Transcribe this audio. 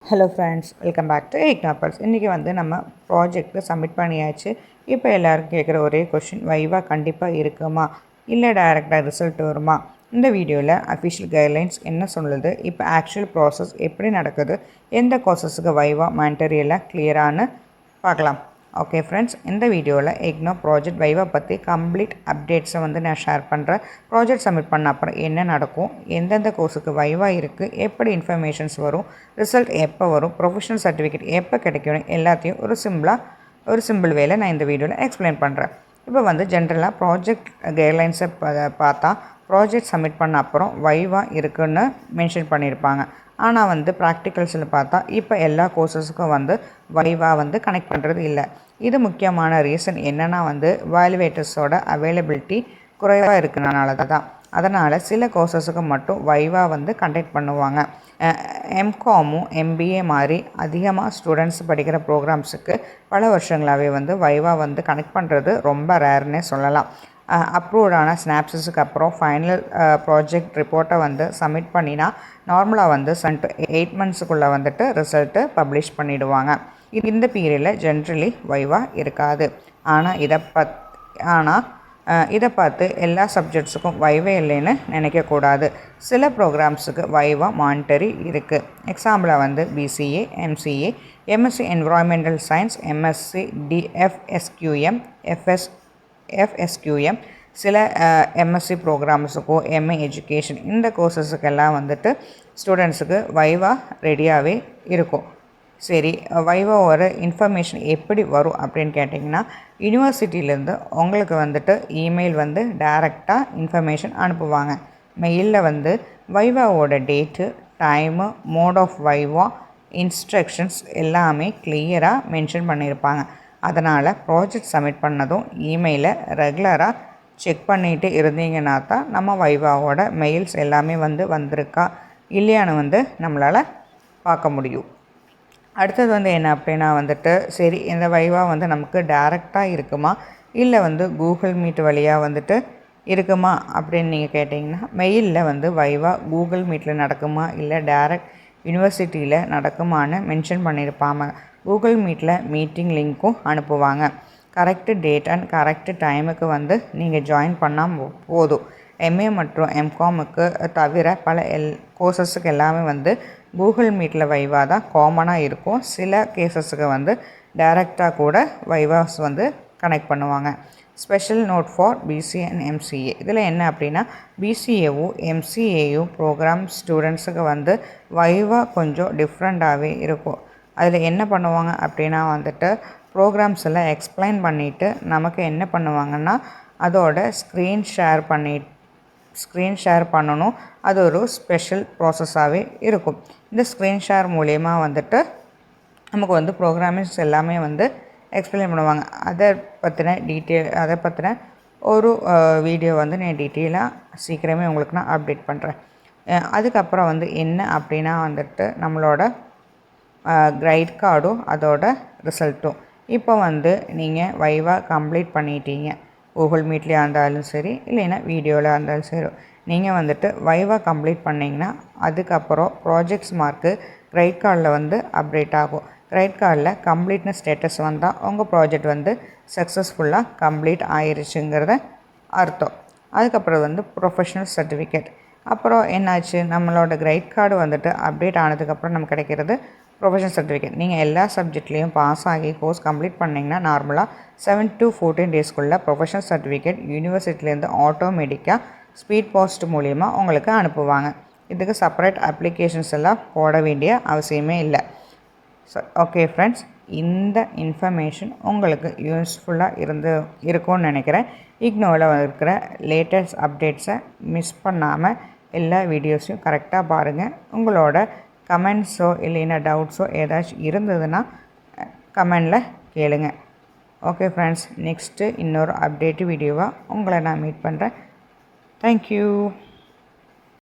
Hello friends, welcome back to எக்னாப்பல்ஸ். இன்றைக்கி நம்ம ப்ராஜெக்ட்டு சப்மிட் பண்ணியாச்சு. இப்போ எல்லோரும் கேட்குற ஒரே கொஷின், வைவா கண்டிப்பாக இருக்குமா இல்லை டைரெக்டாக ரிசல்ட் வருமா? இந்த வீடியோவில் அஃபிஷியல் கைட்லைன்ஸ் என்ன சொல்லுது, இப்போ ஆக்சுவல் ப்ராசஸ் எப்படி நடக்குது, எந்த கோர்சஸுக்கு வைவா மேண்டரியெல்லாம் கிளியரானு பார்க்கலாம். ஓகே ஃப்ரெண்ட்ஸ், இந்த வீடியோவில் எக்னோ ப்ராஜெக்ட் வைவா பற்றி கம்ப்ளீட் அப்டேட்ஸை நான் ஷேர் பண்ணுறேன். ப்ராஜெக்ட் சப்மிட் பண்ண அப்புறம் என்ன நடக்கும், எந்தெந்த கோர்ஸுக்கு வைவா இருக்குது, எப்படி இன்ஃபர்மேஷன்ஸ் வரும், ரிசல்ட் எப்போ வரும், ப்ரொஃபஷனல் சர்டிஃபிகேட் எப்போ கிடைக்கணும், எல்லாத்தையும் ஒரு சிம்பிள் வேலை நான் இந்த வீடியோவில் எக்ஸ்பிளைன் பண்ணுறேன். இப்போ ஜென்ரலாக ப்ராஜெக்ட் கைட்லைன்ஸை பார்த்தா ப்ராஜெக்ட் சப்மிட் பண்ண அப்புறம் வைவா இருக்குன்னு மென்ஷன் பண்ணியிருப்பாங்க. ஆனால் ப்ராக்டிகல்ஸில் பார்த்தா இப்போ எல்லா கோர்சஸுக்கும் வைவா கனெக்ட் பண்ணுறது இல்லை. இது முக்கியமான ரீசன் என்னென்னா வேல்யூவேட்டர்ஸோட அவைலபிலிட்டி குறைவாக இருக்கிறனால தான். அதனால் சில கோர்சஸுக்கு மட்டும் வைவா கண்டக்ட் பண்ணுவாங்க. எம்காமும் எம்பிஏ மாதிரி அதிகமாக ஸ்டூடெண்ட்ஸ் படிக்கிற ப்ரோக்ராம்ஸுக்கு பல வருஷங்களாகவே வைவா கனெக்ட் பண்ணுறது ரொம்ப ரேர்னே சொல்லலாம். அப்ரூவ்டான ஸ்னாப்ஸஸுக்கு அப்புறம் ஃபைனல் ப்ராஜெக்ட் ரிப்போர்ட்டை சப்மிட் பண்ணினா நார்மலாக 7 to 8 months ரிசல்ட்டு பப்ளிஷ் பண்ணிவிடுவாங்க. இந்த பீரியடில் ஜென்ரலி வைவா இருக்காது. ஆனால் இதை பார்த்து எல்லா சப்ஜெக்ட்ஸுக்கும் வைவே இல்லைன்னு நினைக்கக்கூடாது. சில ப்ரோக்ராம்ஸுக்கு வைவா மானிட்டரி இருக்குது. எக்ஸாம்பிளாக BCA, MCA, MSc environmental science, MSc DFSQM, FSQM, சில எம்எஸ்சி ப்ரோக்ராம்ஸுக்கோ எம்ஏ எஜுகேஷன், இந்த கோர்சஸுக்கெல்லாம் ஸ்டூடெண்ட்ஸுக்கு வைவா ரெடியாகவே இருக்கும். சரி, வைவாவோட இன்ஃபர்மேஷன் எப்படி வரும் அப்படின்னு கேட்டிங்கன்னா, யூனிவர்சிட்டியிலேருந்து உங்களுக்கு இமெயில் டைரெக்டாக இன்ஃபர்மேஷன் அனுப்புவாங்க. மெயிலில் வைவாவோட date, time, mode of viva, instructions எல்லாமே கிளியராக மென்ஷன் பண்ணியிருப்பாங்க. அதனால் ப்ராஜெக்ட் சப்மிட் பண்ணதும் இமெயிலை ரெகுலராக செக் பண்ணிவிட்டு இருந்தீங்கன்னா தான் நம்ம வைவாவோட மெயில்ஸ் எல்லாமே வந்திருக்கா இல்லையான்னு நம்மளால் பார்க்க முடியும். அடுத்தது என்ன அப்படின்னா சரி, இந்த வைவா நமக்கு டைரெக்டாக இருக்குமா இல்லை கூகுள் மீட் வழியாக இருக்குமா அப்படின்னு நீங்கள் கேட்டிங்கன்னா, மெயிலில் வைவா கூகுள் மீட்டில் நடக்குமா இல்லை டைரக்ட் யூனிவர்சிட்டியில் நடக்குமான்னு மென்ஷன் பண்ணியிருப்பாங்க. கூகுள் மீட்டில் மீட்டிங் லிங்க்கும் அனுப்புவாங்க. கரெக்டு டேட் அண்ட் கரெக்டு டைமுக்கு நீங்கள் ஜாயின் பண்ணால் போதும். எம்ஏ மற்றும் எம்காமுக்கு தவிர பல கோர்சஸுக்கு எல்லாமே கூகுள் மீட்டில் வைவா தான் காமனாக இருக்கும். சில கேசஸுக்கு டைரெக்டாக கூட வைவாஸ் கனெக்ட் பண்ணுவாங்க. Special note for BCA and MCA. இதில் என்ன அப்படின்னா, பிசிஏவும் எம்சிஏயும் ப்ரோக்ராம் ஸ்டூடெண்ட்ஸுக்கு வைவா கொஞ்சம் டிஃப்ரெண்ட்டாகவே இருக்கும். அதில் என்ன பண்ணுவாங்க அப்படின்னா ப்ரோக்ராம்ஸ் எல்லாம் எக்ஸ்பிளைன் பண்ணிவிட்டு நமக்கு என்ன பண்ணுவாங்கன்னா, அதோட ஸ்க்ரீன் ஷேர் பண்ணணும். அது ஒரு ஸ்பெஷல் ப்ராசஸாகவே இருக்கும். இந்த ஸ்க்ரீன் ஷேர் மூலயமா நமக்கு ப்ரோக்ராமிங்ஸ் எல்லாமே எக்ஸ்பிளைன் பண்ணுவாங்க. அதை பற்றின ஒரு வீடியோ நான் டீட்டெயிலாக சீக்கிரமே உங்களுக்கு நான் அப்டேட் பண்ணுறேன். அதுக்கப்புறம் என்ன அப்படின்னா நம்மளோட கிரைட் கார்டும் அதோட ரிசல்ட்டும். இப்போ நீங்கள் வைவா கம்ப்ளீட் பண்ணிட்டீங்க. கூகுள் மீட்லேயே இருந்தாலும் சரி, இல்லைன்னா வீடியோவில் இருந்தாலும் சரி, நீங்கள் வைவா கம்ப்ளீட் பண்ணிங்கன்னா அதுக்கப்புறம் ப்ராஜெக்ட்ஸ் மார்க்கு கிரைட் கார்டில் அப்டேட் ஆகும். கிரைட் கார்டில் கம்ப்ளீட்னு ஸ்டேட்டஸ் வந்தால் உங்கள் ப்ராஜெக்ட் சக்ஸஸ்ஃபுல்லாக கம்ப்ளீட் ஆயிருச்சுங்கிறத அர்த்தம். அதுக்கப்புறம் ப்ரொஃபஷனல் சர்டிஃபிகேட். அப்புறம் என்னாச்சு, நம்மளோட கிரைட் கார்டு அப்டேட் ஆனதுக்கப்புறம் நமக்கு கிடைக்கிறது ப்ரொஃபஷனல் சர்டிஃபிகேட். நீங்கள் எல்லா சப்ஜெக்ட்லேயும் பாஸ் ஆகி கோர்ஸ் கம்ப்ளீட் பண்ணிங்கன்னா நார்மலாக 7 to 14 daysக்குள்ளே ப்ரொஃபஷனல் சர்டிஃபிகேட் யூனிவர்சிட்டிலேருந்து ஆட்டோமேட்டிக்காக ஸ்பீட் போஸ்ட் மூலிமா உங்களுக்கு அனுப்புவாங்க. இதுக்கு செப்பரேட் அப்ளிகேஷன்ஸ் எல்லாம் போட வேண்டிய அவசியமே இல்லை. ஓகே ஃப்ரெண்ட்ஸ், இந்த இன்ஃபர்மேஷன் உங்களுக்கு யூஸ்ஃபுல்லாக இருக்கும்னு நினைக்கிறேன். இக்னோவில் இருக்கிற லேட்டஸ்ட் அப்டேட்ஸை மிஸ் பண்ணாமல் எல்லா வீடியோஸையும் கரெக்டாக பாருங்கள். உங்களோட கமெண்ட்ஸோ இல்லைன்னா டவுட்ஸோ ஏதாச்சும் இருந்ததுன்னா கமெண்டில் கேளுங்க. ஓகே ஃப்ரெண்ட்ஸ், நெக்ஸ்ட்டு இன்னொரு அப்டேட்டு வீடியோவாக உங்களை நான் மீட் பண்ணுறேன். தேங்க்யூ.